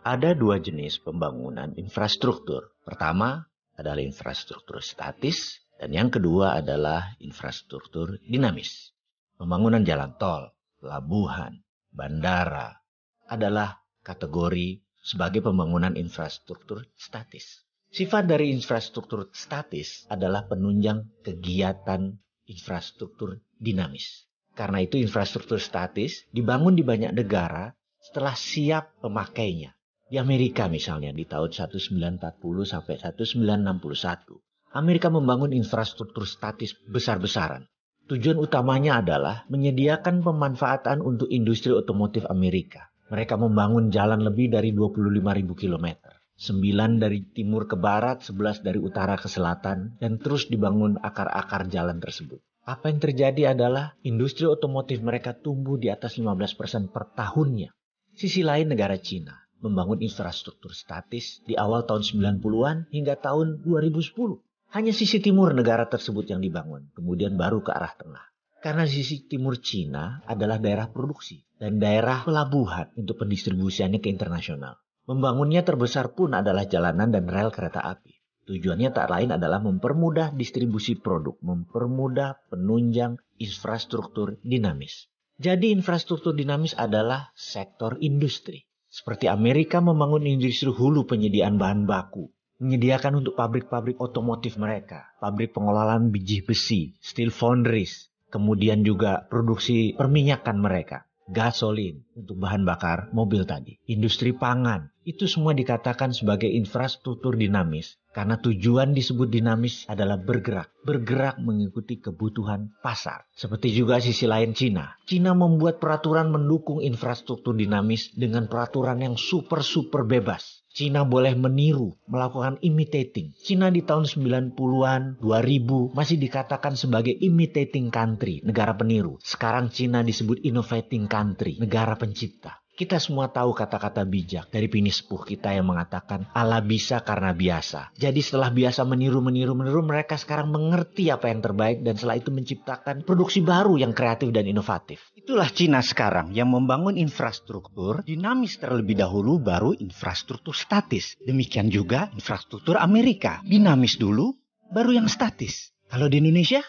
Ada dua jenis pembangunan infrastruktur. Pertama adalah infrastruktur statis, dan yang kedua adalah infrastruktur dinamis. Pembangunan jalan tol, pelabuhan, bandara adalah kategori sebagai pembangunan infrastruktur statis. Sifat dari infrastruktur statis adalah penunjang kegiatan infrastruktur dinamis. Karena itu infrastruktur statis dibangun di banyak negara setelah siap pemakainya. Di Amerika misalnya di tahun 1940 sampai 1961, Amerika membangun infrastruktur statis besar-besaran. Tujuan utamanya adalah menyediakan pemanfaatan untuk industri otomotif Amerika. Mereka membangun jalan lebih dari 25.000 kilometer. 9 dari timur ke barat, 11 dari utara ke selatan, dan terus dibangun akar-akar jalan tersebut. Apa yang terjadi adalah industri otomotif mereka tumbuh di atas 15% per tahunnya. Sisi lain negara Cina membangun infrastruktur statis di awal tahun 90-an hingga tahun 2010. Hanya sisi timur negara tersebut yang dibangun, kemudian baru ke arah tengah. Karena sisi timur Cina adalah daerah produksi dan daerah pelabuhan untuk pendistribusiannya ke internasional. Membangunnya terbesar pun adalah jalanan dan rel kereta api. Tujuannya tak lain adalah mempermudah distribusi produk, mempermudah penunjang infrastruktur dinamis. Jadi infrastruktur dinamis adalah sektor industri. Seperti Amerika membangun industri hulu penyediaan bahan baku, menyediakan untuk pabrik-pabrik otomotif mereka, pabrik pengolahan biji besi, steel foundries, kemudian juga produksi perminyakan mereka, gasolin untuk bahan bakar mobil tadi, industri pangan. Itu semua dikatakan sebagai infrastruktur dinamis karena tujuan disebut dinamis adalah bergerak mengikuti kebutuhan pasar. Seperti juga sisi lain Cina. Cina membuat peraturan mendukung infrastruktur dinamis dengan peraturan yang super bebas. Cina boleh meniru, melakukan imitating. Cina di tahun 90-an, 2000 masih dikatakan sebagai imitating country, negara peniru. Sekarang Cina disebut innovating country, negara pencipta. Kita semua tahu kata-kata bijak dari bini sepuh kita yang mengatakan Allah bisa karena biasa. Jadi setelah biasa meniru, mereka sekarang mengerti apa yang terbaik dan setelah itu menciptakan produksi baru yang kreatif dan inovatif. Itulah Cina sekarang yang membangun infrastruktur dinamis terlebih dahulu baru infrastruktur statis. Demikian juga infrastruktur Amerika. Dinamis dulu baru yang statis. Kalau di Indonesia